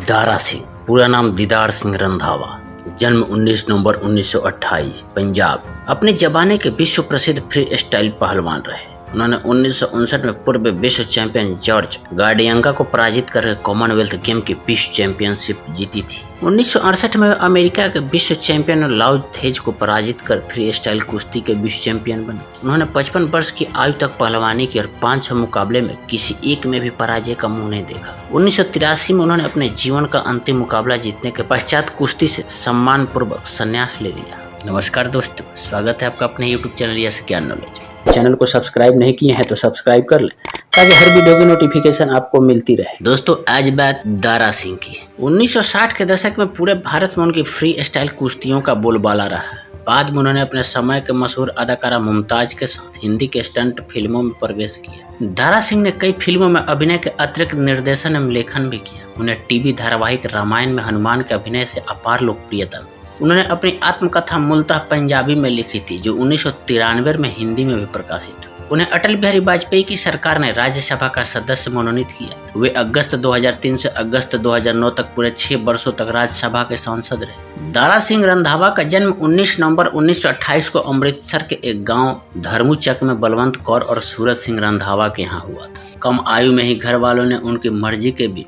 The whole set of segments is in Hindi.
दारा सिंह, पूरा नाम दीदार सिंह रंधावा, जन्म 19 नवंबर 1928, पंजाब। अपने जमाने के विश्व प्रसिद्ध फ्री स्टाइल पहलवान रहे। उन्होंने 1959 में पूर्व विश्व चैंपियन जॉर्ज गार्डियंका को पराजित कर कॉमनवेल्थ गेम की विश्व चैंपियनशिप जीती थी। 1968 में अमेरिका के विश्व चैंपियन लाउ थेज को पराजित कर फ्री स्टाइल कुश्ती के विश्व चैंपियन बने। उन्होंने 55 वर्ष की आयु तक पहलवानी की और 500 मुकाबले में किसी एक में भी पराजय का मुंह नहीं देखा। 1983 में उन्होंने अपने जीवन का अंतिम मुकाबला जीतने के पश्चात कुश्ती से सम्मान पूर्वक संन्यास ले लिया। नमस्कार दोस्तों, स्वागत है आपका अपने YouTube चैनल यस ज्ञान नॉलेज। चैनल को सब्सक्राइब नहीं किए हैं तो सब्सक्राइब कर लें ताकि हर वीडियो की नोटिफिकेशन आपको मिलती रहे। दोस्तों, आज बात दारा सिंह की। 1960 के दशक में पूरे भारत में उनकी फ्री स्टाइल कुश्तियों का बोलबाला रहा। बाद में उन्होंने अपने समय के मशहूर अदाकारा मुमताज के साथ हिंदी के स्टंट फिल्मों में प्रवेश किया। दारा सिंह ने कई फिल्मों में अभिनय के अतिरिक्त निर्देशन एवं लेखन भी किया। उन्हें टीवी धारावाहिक रामायण में हनुमान के अभिनय से अपार लोकप्रियता मिली। उन्होंने अपनी आत्मकथा मूलतः पंजाबी में लिखी थी, जो 1993 में हिंदी में भी प्रकाशित हुई। उन्हें अटल बिहारी वाजपेयी की सरकार ने राज्यसभा का सदस्य मनोनीत किया। वे अगस्त 2003 से अगस्त 2009 तक पूरे 6 वर्षों तक राज्यसभा के सांसद रहे। दारा सिंह रंधावा का जन्म 19 नवंबर 1928 को अमृतसर के एक गांव धर्मूचक में बलवंत कौर और सूरत सिंह रंधावा के यहाँ हुआ था। कम आयु में ही घर वालों ने उनकी मर्जी के भी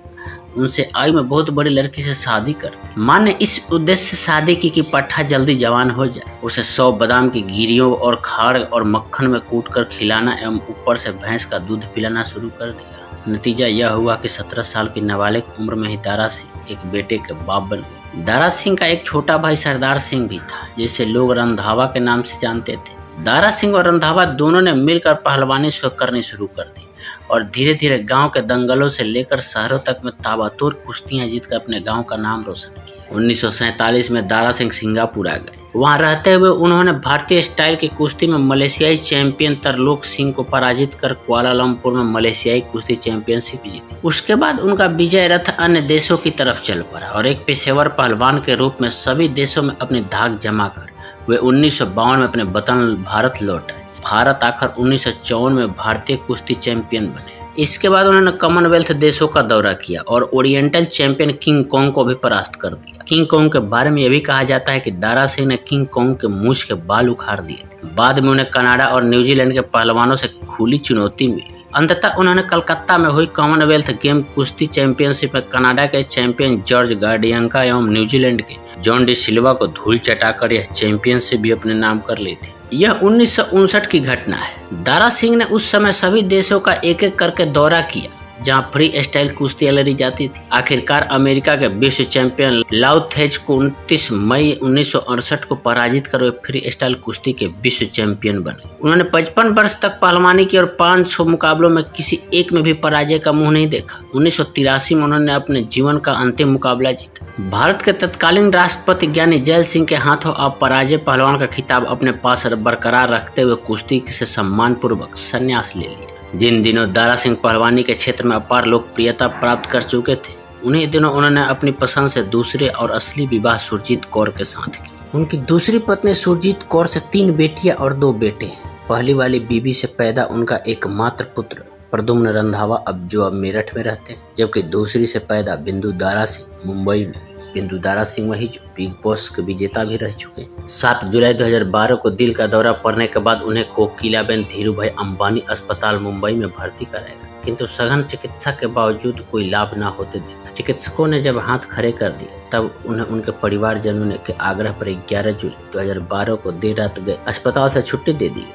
उनसे आयु में बहुत बड़ी लड़की से शादी कर दी। माँ ने इस उद्देश्य से शादी की कि पट्ठा जल्दी जवान हो जाए। उसे 100 बादाम की गिरियों और खाड़ और मक्खन में कूटकर खिलाना एवं ऊपर से भैंस का दूध पिलाना शुरू कर दिया। नतीजा यह हुआ कि 17 साल की नाबालिग उम्र में ही दारा सिंह एक बेटे के बाप बन गए। दारा सिंह का एक छोटा भाई सरदार सिंह भी था, जिसे लोग रंधावा के नाम से जानते थे। दारा सिंह और रंधावा दोनों ने मिलकर पहलवानी करनी शुरू कर दी और धीरे धीरे गांव के दंगलों से लेकर शहरों तक में ताबड़तोड़ कुश्तियां जीतकर अपने गांव का नाम रोशन किया। 1947 में दारा सिंह सिंगापुर आ गए। वहां रहते हुए उन्होंने भारतीय स्टाइल की कुश्ती में मलेशियाई चैंपियन तरलोक सिंह को पराजित कर कुआलालंपुर में मलेशियाई कुश्ती चैंपियनशिप जीती। उसके बाद उनका विजय रथ अन्य देशों की तरफ चल पड़ा और एक पेशेवर पहलवान के रूप में सभी देशों में अपनी धाक जमा कर वे 1952 में अपने वतन भारत लौट आए। भारत आकर 1954 में भारतीय कुश्ती चैंपियन बने। इसके बाद उन्होंने कॉमनवेल्थ देशों का दौरा किया और ओरिएंटल चैंपियन किंग कॉन्ग को भी परास्त कर दिया। किंग कॉन्ग के बारे में यह भी कहा जाता है कि दारा सिंह ने किंग कॉन्ग के मूंछ के बाल उखाड़ दिए। बाद में उन्हें कनाडा और न्यूजीलैंड के पहलवानों से खुली चुनौती मिली। अंततः उन्होंने कलकत्ता में हुई कॉमनवेल्थ गेम कुश्ती चैंपियनशिप में कनाडा के चैंपियन जॉर्ज गार्डियंका एवं न्यूजीलैंड के जॉन डी सिल्वा को धूल चटाकर यह चैंपियनशिप भी अपने नाम कर ली थी। यह 1959 की घटना है। दारा सिंह ने उस समय सभी देशों का एक एक करके दौरा किया जहां फ्री स्टाइल कुश्ती लड़ी जाती थी। आखिरकार अमेरिका के विश्व चैंपियन लाउ थेज को 29 मई 1968 को पराजित कर वे फ्री स्टाइल कुश्ती के विश्व चैंपियन बने। उन्होंने 55 वर्ष तक पहलवानी की और 500 मुकाबलों में किसी एक में भी पराजय का मुंह नहीं देखा। 1983 में उन्होंने अपने जीवन का अंतिम मुकाबला जीता। भारत के तत्कालीन राष्ट्रपति ज्ञानी जैल सिंह के हाथों अपराजय पहलवान का खिताब अपने पास बरकरार रखते हुए कुश्ती से सम्मान पूर्वक संन्यास ले लिया। जिन दिनों दारा सिंह पहलवानी के क्षेत्र में अपार लोकप्रियता प्राप्त कर चुके थे, उन्हीं दिनों उन्होंने अपनी पसंद से दूसरे और असली विवाह सुरजीत कौर के साथ की। उनकी दूसरी पत्नी सुरजीत कौर से 3 बेटियां और 2 बेटे हैं। पहली वाली बीबी से पैदा उनका एकमात्र पुत्र प्रद्युम्न रंधावा जो मेरठ में रहते हैं, जबकि दूसरी से पैदा बिंदु दारा सिंह मुंबई में। बिंदु दारा सिंह वही जो बिग बॉस के विजेता भी रह चुके हैं। 7 जुलाई 2012 को दिल का दौरा पड़ने के बाद उन्हें कोकिलाबेन धीरूभाई अंबानी अस्पताल मुंबई में भर्ती कराया गया, किंतु सघन चिकित्सा के बावजूद कोई लाभ न होते देखा। चिकित्सकों ने जब हाथ खड़े कर दिए तब उन्हें उनके परिवारजनों ने के आग्रह पर 11 जुलाई 2012 को देर रात गए अस्पताल से छुट्टी दे दी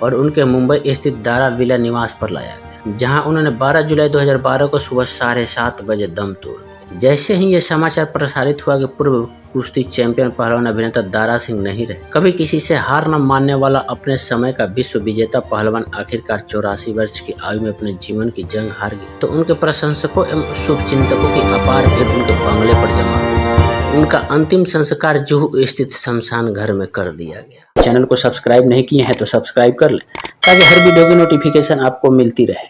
और उनके मुंबई स्थित दारा विला निवास पर लाया गया, जहाँ उन्होंने 12 जुलाई 2012 को सुबह 7:30 बजे दम तोड़। जैसे ही ये समाचार प्रसारित हुआ कि पूर्व कुश्ती चैंपियन पहलवान अभिनेता दारा सिंह नहीं रहे, कभी किसी से हार न मानने वाला अपने समय का विश्व विजेता पहलवान आखिरकार 84 वर्ष की आयु में अपने जीवन की जंग हार गए, तो उनके प्रशंसकों एवं शुभचिंतकों की अपार भीड़ उनके बंगले पर जमा हुई। उनका अंतिम संस्कार जुहू स्थित शमशान घर में कर दिया गया। चैनल को सब्सक्राइब नहीं किए हैं तो सब्सक्राइब कर लें ताकि हर वीडियो की नोटिफिकेशन आपको मिलती रहे।